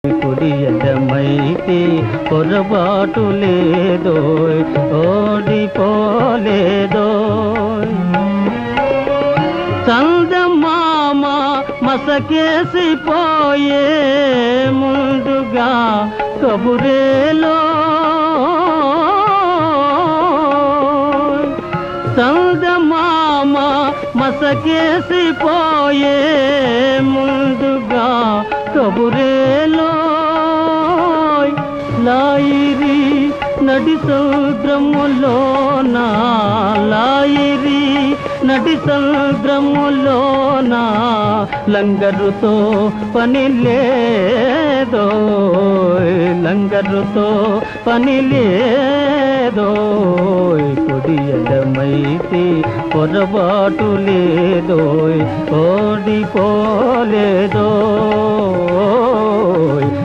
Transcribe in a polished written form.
కుడి ఎడమైతే పొరపాటు లేదోయ్, ఓడిపోలేదోయ్. చందమామ మసకేసిపోయే ముందుగా కబురేలో, చందమామ మసకేసిపోయే ముందుగా కబురేలో. లాయిరి నడి సముద్రములోన, లాయిరి నడి సముద్రములోన లంగరుతో పని లేదోయ్, లంగరుతో పని లేదోయ్. కుడి ఎడమైతే పొరపాటు లేదోయ్, ఓడిపోలేదోయ్.